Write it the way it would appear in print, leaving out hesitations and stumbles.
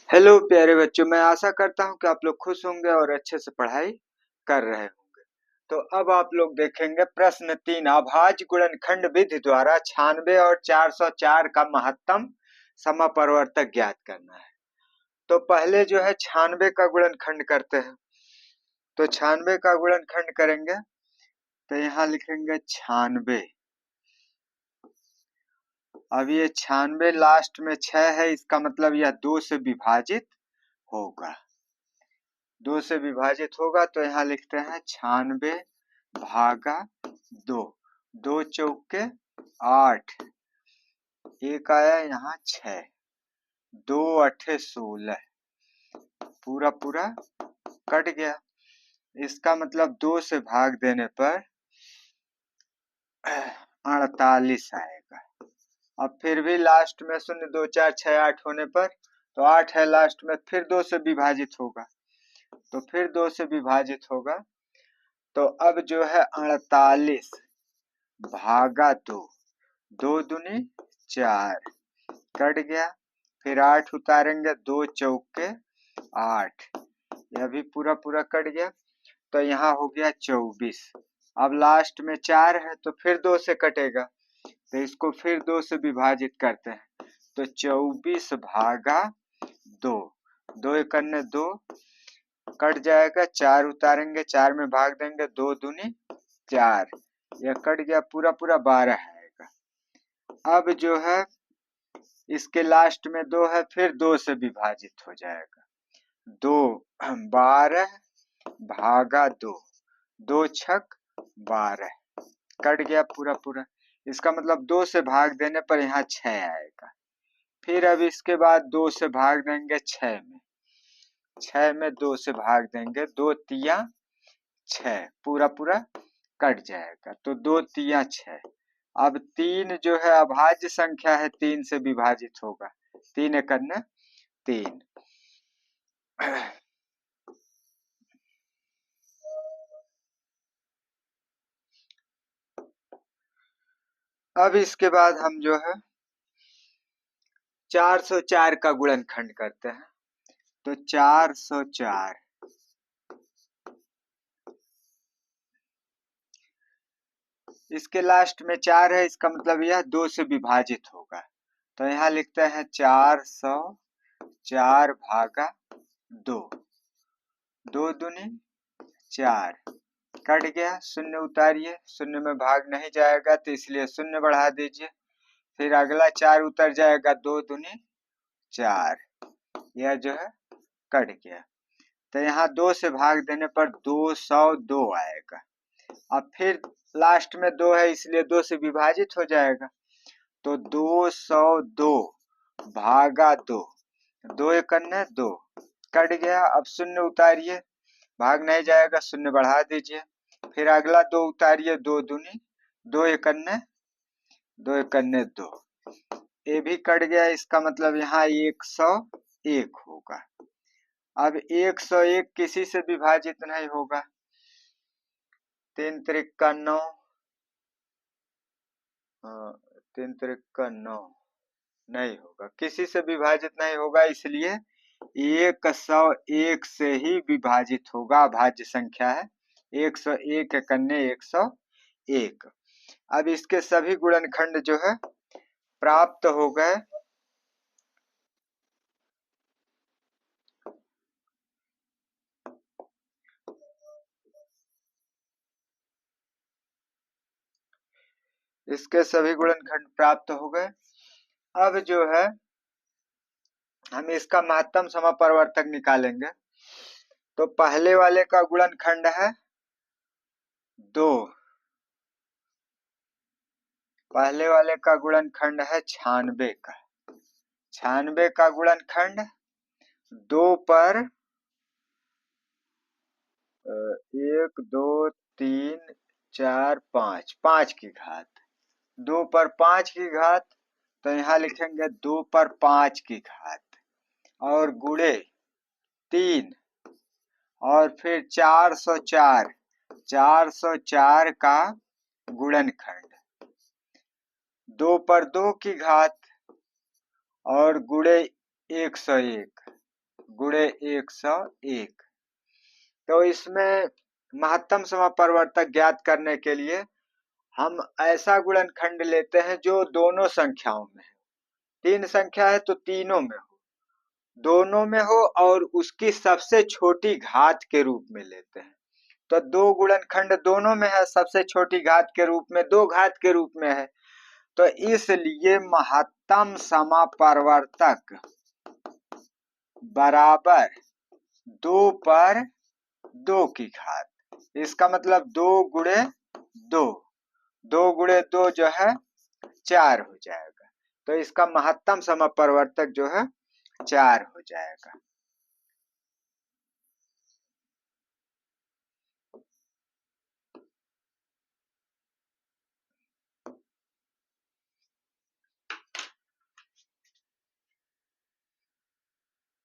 Hello प्यारे बच्चों, मैं आशा करता हूँ कि आप लोग खुश होंगे और अच्छे से पढ़ाई कर रहे होंगे। तो अब आप लोग देखेंगे प्रश्न 3, अभाज्य गुणनखंड विधि द्वारा 96 और 404 का महत्तम समापवर्तक ज्ञात करना है। तो पहले जो है 96 का गुणनखंड करते हैं। तो 96 का गुणनखंड करेंगे तो यहाँ लिखेंगे 96। अब ये 96 लास्ट में 6 है, इसका मतलब यह 2 से विभाजित होगा। 2 से विभाजित होगा तो यहाँ लिखते हैं 96 भागा 2। 2 चौके 8, एक आया यहाँ 6, 2 अठे 16, पूरा पूरा कट गया। इसका मतलब 2 से भाग देने पर 48 आएगा। अब फिर भी लास्ट में 0 2 4 6 8 होने पर तो 8 है लास्ट में, फिर 2 से विभाजित होगा। तो फिर 2 से विभाजित होगा तो अब जो है 48 भागा 2, 2 दूनी 4, कट गया। फिर 8 उतारेंगे, 2 चौके 8, यह भी पूरा पूरा कट गया। तो यहाँ हो गया 24। अब लास्ट में 4 है तो फिर 2 से कटेगा, तो इसको फिर 2 से विभाजित करते हैं। तो 24 भागा 2, 2 एकन्ने 2, कट जाएगा। 4 उतारेंगे, 4 में भाग देंगे, 2 दूनी 4, यह कट गया, पूरा पूरा 12 आएगा। अब जो है इसके लास्ट में 2 है, फिर 2 से विभाजित हो जाएगा। 2 12 भागा 2, 2 छक 12, कट गया पूरा पूरा। इसका मतलब 2 से भाग देने पर यहाँ 6 आएगा। फिर अब इसके बाद 2 से भाग देंगे 6 में, 6 में 2 से भाग देंगे, 2 तिया 6, पूरा पूरा कट जाएगा। तो 2 तिया 6। अब 3 जो है अभाज्य संख्या है, 3 से विभाजित होगा। 3 एकन्ने 3। अब इसके बाद हम जो है 404 का गुणनखंड करते हैं। तो 404, इसके लास्ट में 4 है, इसका मतलब यह 2 से विभाजित होगा। तो यहाँ लिखते हैं 404 भागा 2, 2 दूनी 4, कट गया। 0 उतारिए, 0 में भाग नहीं जाएगा तो इसलिए 0 बढ़ा दीजिए। फिर अगला 4 उतर जाएगा, 2 दूनी 4, यह जो है कट गया। तो यहाँ 2 से भाग देने पर 202 आएगा। अब फिर लास्ट में 2 है, इसलिए 2 से विभाजित हो जाएगा। तो 202 भागा 2, 2 एकन्ने 2, कट गया। अब 0 उतारिए, भाग नहीं जाएगा, 0 बढ़ा दीजिए। फिर अगला 2 उतारिए, 2 दूनी 2 एकन्ने 2 एकन्ने 2, ये भी कट गया। इसका मतलब यहाँ 101 होगा। अब 101 किसी से विभाजित नहीं होगा। 3 त्रिक का 9, 3 त्रिक का 9 नहीं होगा, किसी से विभाजित नहीं होगा, इसलिए 101 से ही विभाजित होगा। अभाज्य संख्या है, 101 एकन्ने 101। अब इसके सभी गुणनखंड जो है प्राप्त हो गए। इसके सभी गुणनखंड प्राप्त हो गए। अब जो है हम इसका महत्तम समापवर्तक निकालेंगे। तो पहले वाले का गुणनखंड है 2, पहले वाले का गुणनखंड है 96 का। 96 का गुणनखंड 2 पर 1 2 3 4 5, 5 की घात, 2 पर 5 की घात। तो यहाँ लिखेंगे 2 पर 5 की घात और गुणे 3, और फिर 404, 404 का गुणनखंड 2 पर 2 की घात और गुणे 101, गुणे 101। तो इसमें महत्तम समापरिवर्तक ज्ञात करने के लिए हम ऐसा गुणनखंड लेते हैं जो दोनों संख्याओं में है। 3 संख्या है तो तीनों में हो, दोनों में हो और उसकी सबसे छोटी घात के रूप में लेते हैं। तो 2 गुणनखंड दोनों में है, सबसे छोटी घात के रूप में, 2 घात के रूप में है। तो इसलिए महत्तम समापरिवर्तक बराबर 2 पर 2 की घात। इसका मतलब 2 गुणे 2, 2 गुणे 2 जो है 4 हो जाएगा। तो इसका महत्तम समापरिवर्तक जो है 4 हो जाएगा।